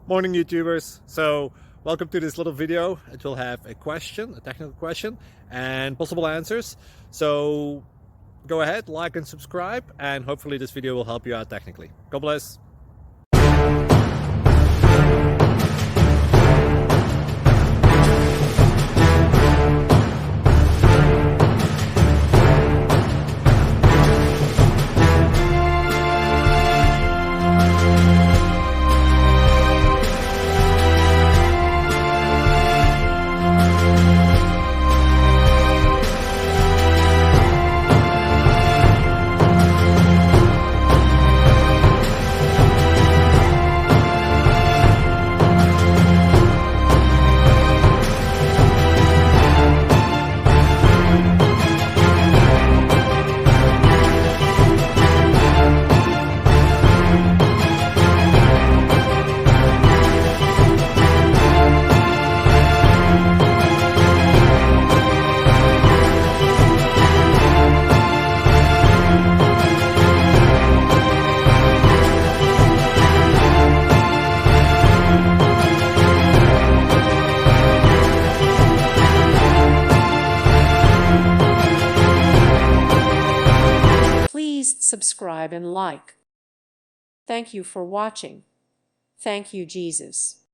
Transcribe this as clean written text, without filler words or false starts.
Morning YouTubers. So welcome to this little video. It will have a question, a technical question, and possible answers. So go ahead, like and subscribe, and hopefully this video will help you out technically. God bless. Please subscribe and like. Thank you for watching. Thank you, Jesus.